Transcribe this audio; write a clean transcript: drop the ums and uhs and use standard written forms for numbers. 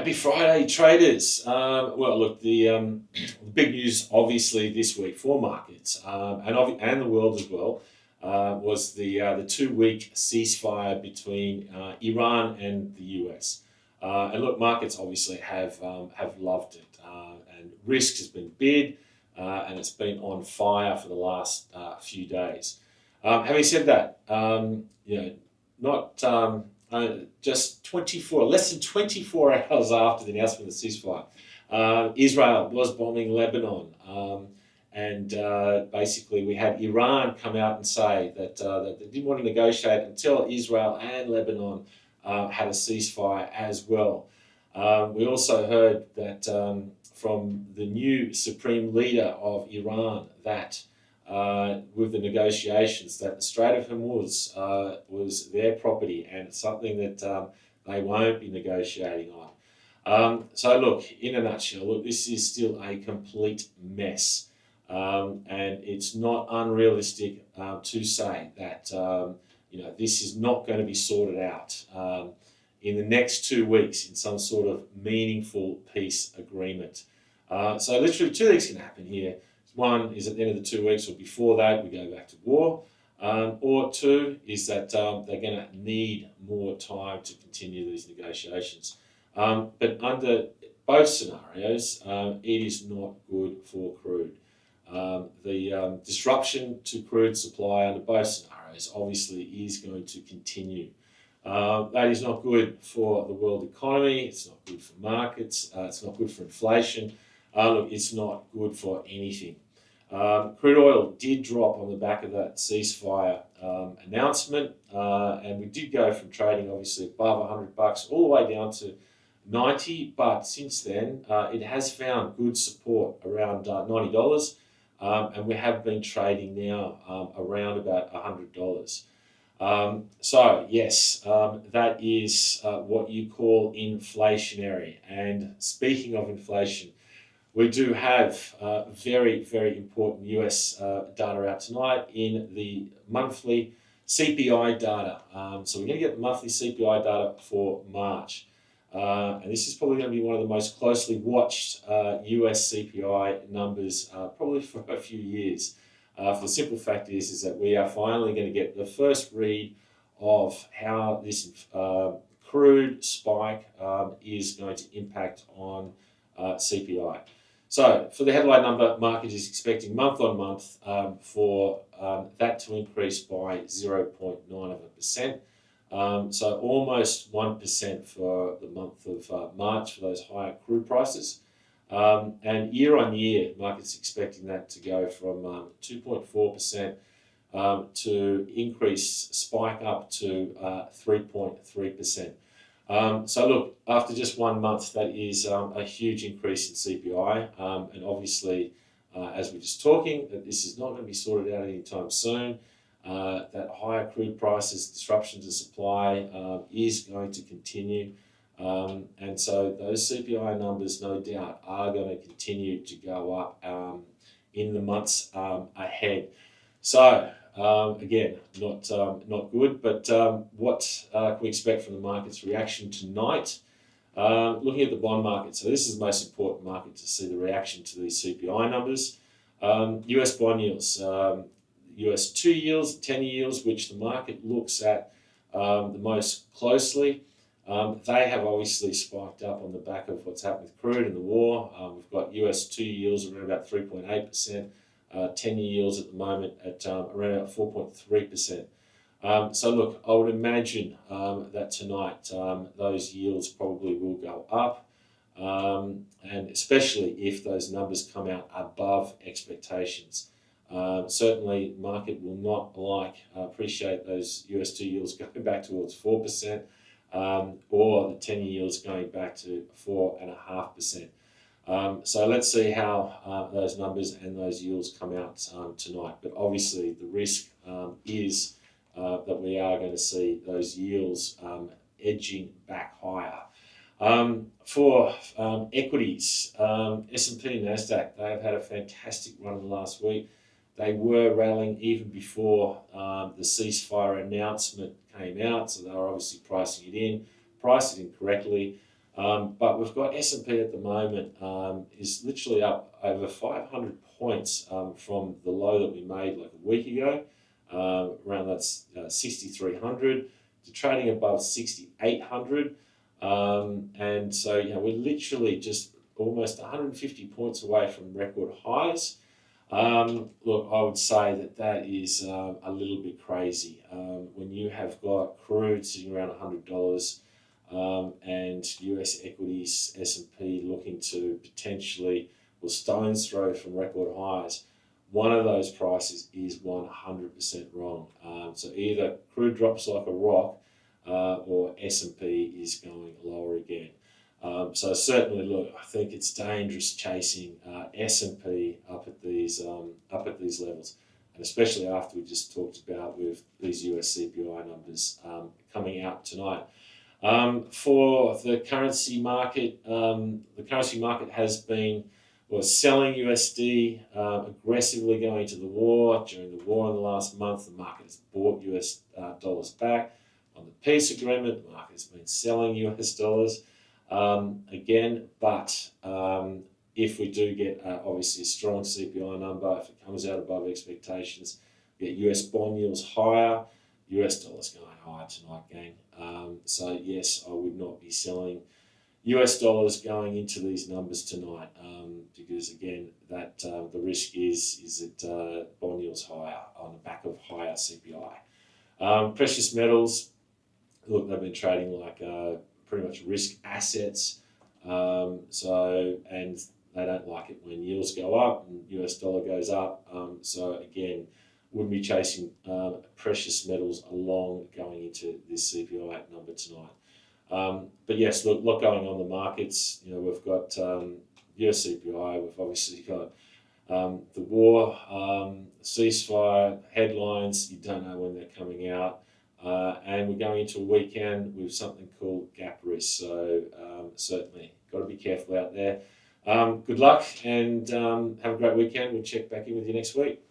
Happy Friday, traders. Well, look, the big news, obviously, this week for markets and the world as well, was the 2 week ceasefire between Iran and the US. And look, markets obviously have loved it, and risk has been bid, and it's been on fire for the last few days. Having said that, not just less than 24 hours after the announcement of the ceasefire, Israel was bombing Lebanon. And basically, we had Iran come out and say that they didn't want to negotiate until Israel and Lebanon had a ceasefire as well. We also heard that from the new supreme leader of Iran that with the negotiations, that the Strait of Hormuz was their property, and it's something that they won't be negotiating on. So look, in a nutshell, look, this is still a complete mess, and it's not unrealistic to say that this is not going to be sorted out in the next 2 weeks in some sort of meaningful peace agreement. So literally two things can happen here. One is at the end of the 2 weeks or before that, we go back to war. Or two is that they're going to need more time to continue these negotiations. But under both scenarios, it is not good for crude. The disruption to crude supply under both scenarios obviously is going to continue. That is not good for the world economy. It's not good for markets. It's not good for inflation. Look, it's not good for anything. Crude oil did drop on the back of that ceasefire announcement, and we did go from trading obviously above $100 all the way down to 90. But since then, it has found good support around $90, and we have been trading now around about $100. So yes, that is what you call inflationary. And speaking of inflation, we do have very, very important US data out tonight in the monthly CPI data. So we're going to get the monthly CPI data for March. And this is probably going to be one of the most closely watched US CPI numbers probably for a few years. For the simple fact is that we are finally going to get the first read of how this crude spike is going to impact on CPI. So for the headline number, market is expecting month on month for that to increase by 0.9%. So almost 1% for the month of March for those higher crude prices. And year on year, market's expecting that to go from 2.4% to spike up to 3.3%. So look, after just 1 month, that is a huge increase in CPI, and obviously, as we're just talking, that this is not going to be sorted out anytime soon. That higher crude prices, disruption to supply is going to continue, and so those CPI numbers, no doubt, are going to continue to go up in the months ahead. So again, not good, but what can we expect from the market's reaction tonight? Looking at the bond market, so this is the most important market to see the reaction to these CPI numbers. US bond yields, US 2 yields, 10 yields, which the market looks at the most closely. They have obviously spiked up on the back of what's happened with crude and the war. We've got US 2 yields around about 3.8%. 10-year yields at the moment at around about 4.3%. So look, I would imagine that tonight those yields probably will go up, and especially if those numbers come out above expectations. Certainly, market will not appreciate those US 2 yields going back towards 4%, or the 10-year yields going back to 4.5%. So let's see how those numbers and those yields come out tonight. But obviously, the risk is that we are going to see those yields edging back higher. For equities, S&P and NASDAQ, they have had a fantastic run in the last week. They were rallying even before the ceasefire announcement came out, so they were obviously pricing it in correctly. But we've got S&P at the moment is literally up over 500 points from the low that we made like a week ago, around that 6,300 to trading above 6,800. And so, we're literally just almost 150 points away from record highs. Look, I would say that is a little bit crazy. When you have got crude sitting around $100 and US equities, S&P looking to potentially, stone's throw from record highs, one of those prices is 100% wrong. So either crude drops like a rock or S&P is going lower again. So certainly, look, I think it's dangerous chasing S&P up at these levels, and especially after we just talked about with these US CPI numbers coming out tonight. For the currency market has been selling USD, aggressively going to the war. During the war in the last month, the market has bought US dollars back. On the peace agreement, the market has been selling US dollars again. But if we do get obviously a strong CPI number, if it comes out above expectations, we get US bond yields higher, US dollars going higher tonight, gang. So yes, I would not be selling US dollars going into these numbers tonight, because again, that the risk is that bond yields higher on the back of higher CPI. Precious metals, look, they've been trading like pretty much risk assets. And they don't like it when yields go up and US dollar goes up. So again, wouldn't be chasing precious metals along going into this CPI number tonight. But yes, look, a lot going on in the markets. We've got US CPI, we've obviously got the war, ceasefire headlines, you don't know when they're coming out. And we're going into a weekend with something called gap risk. So certainly got to be careful out there. Good luck and have a great weekend. We'll check back in with you next week.